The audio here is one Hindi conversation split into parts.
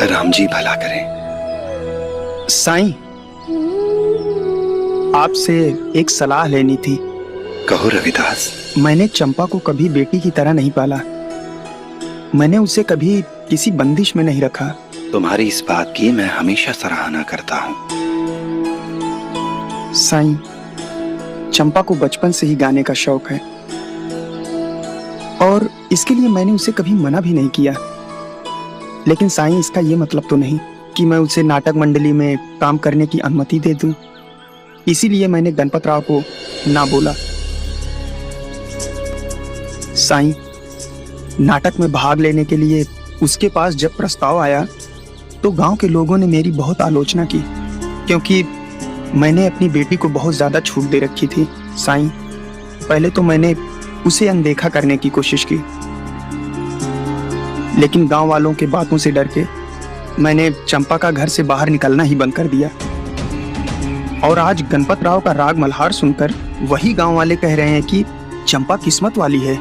राम जी भला करें। साईं, आपसे एक सलाह लेनी थी। कहो रविदास। मैंने चंपा को कभी बेटी की तरह नहीं पाला। मैंने उसे कभी किसी बंदिश में नहीं रखा। तुम्हारी इस बात की मैं हमेशा सराहना करता हूं। साईं, चंपा को बचपन से ही गाने का शौक है और इसके लिए मैंने उसे कभी मना भी नहीं किया। लेकिन साईं, इसका ये मतलब तो नहीं कि मैं उसे नाटक मंडली में काम करने की अनुमति दे दूं। इसीलिए मैंने गणपत राव को ना बोला। साईं, नाटक में भाग लेने के लिए उसके पास जब प्रस्ताव आया तो गांव के लोगों ने मेरी बहुत आलोचना की, क्योंकि मैंने अपनी बेटी को बहुत ज्यादा छूट दे रखी थी। साईं, पहले तो मैंने उसे अनदेखा करने की कोशिश की, लेकिन गांव वालों के बातों से डर के मैंने चंपा का घर से बाहर निकलना ही बंद कर दिया। और आज गणपत राव का राग मल्हार सुनकर वही गांव वाले कह रहे हैं कि चंपा किस्मत वाली है,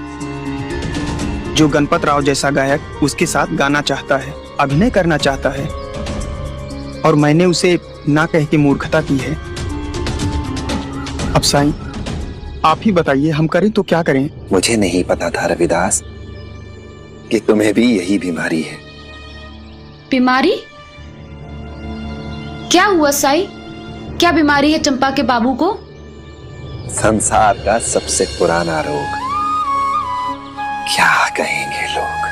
जो गणपत राव जैसा गायक उसके साथ गाना चाहता है, अभिनय करना चाहता है। और मैंने उसे ना कह के मूर्खता की है। अब साईं, आप ही बताइए, हम करें तो क्या करें? मुझे नहीं पता था रविदास कि तुम्हें भी यही बीमारी है। बीमारी? क्या हुआ साईं? क्या बीमारी है चंपा के बाबू को? संसार का सबसे पुराना रोग। क्या कहेंगे लोग?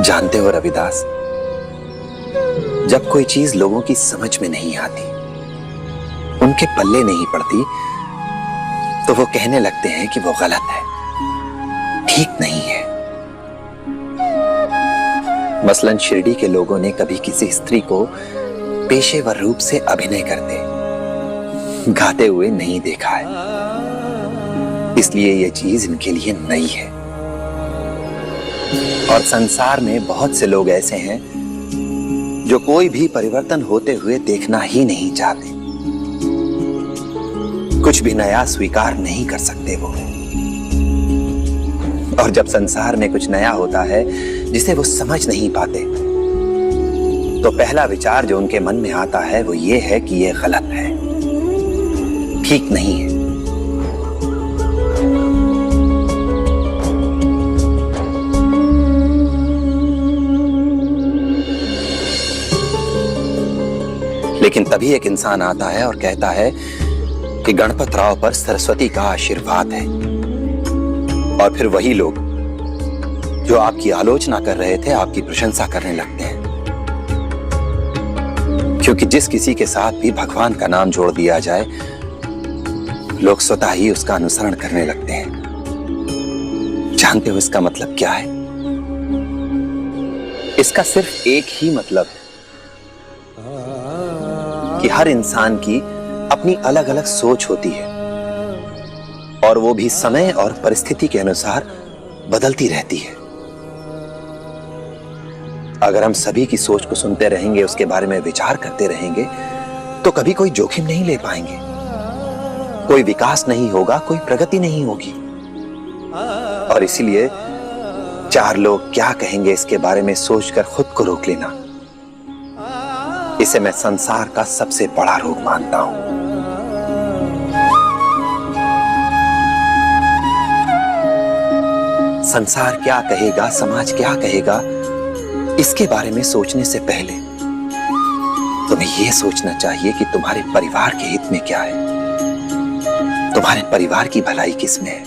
जानते हो रविदास, जब कोई चीज लोगों की समझ में नहीं आती, उनके पल्ले नहीं पड़ती, तो वो कहने लगते हैं कि वो गलत है, ठीक नहीं है। मसलन शिरडी के लोगों ने कभी किसी स्त्री को पेशेवर रूप से अभिनय करते, गाते हुए नहीं देखा है, इसलिए ये चीज इनके लिए नई है। और संसार में बहुत से लोग ऐसे हैं जो कोई भी परिवर्तन होते हुए देखना ही नहीं चाहते, कुछ भी नया स्वीकार नहीं कर सकते वो। और जब संसार में कुछ नया होता है जिसे वो समझ नहीं पाते, तो पहला विचार जो उनके मन में आता है वो ये है कि ये गलत है, ठीक नहीं है। लेकिन तभी एक इंसान आता है और कहता है कि गणपत राव पर सरस्वती का आशीर्वाद है, और फिर वही लोग जो आपकी आलोचना कर रहे थे आपकी प्रशंसा करने लगते हैं, क्योंकि जिस किसी के साथ भी भगवान का नाम जोड़ दिया जाए, लोग स्वतः ही उसका अनुसरण करने लगते हैं। जानते हो इसका मतलब क्या है? इसका सिर्फ एक ही मतलब है कि हर इंसान की अपनी अलग अलग सोच होती है, और वो भी समय और परिस्थिति के अनुसार बदलती रहती है। अगर हम सभी की सोच को सुनते रहेंगे, उसके बारे में विचार करते रहेंगे, तो कभी कोई जोखिम नहीं ले पाएंगे, कोई विकास नहीं होगा, कोई प्रगति नहीं होगी। और इसीलिए चार लोग क्या कहेंगे इसके बारे में सोचकर खुद को रोक लेना, इसे मैं संसार का सबसे बड़ा रोग मानता हूं। संसार क्या कहेगा, समाज क्या कहेगा, इसके बारे में सोचने से पहले तुम्हें यह सोचना चाहिए कि तुम्हारे परिवार के हित में क्या है, तुम्हारे परिवार की भलाई किसमें है।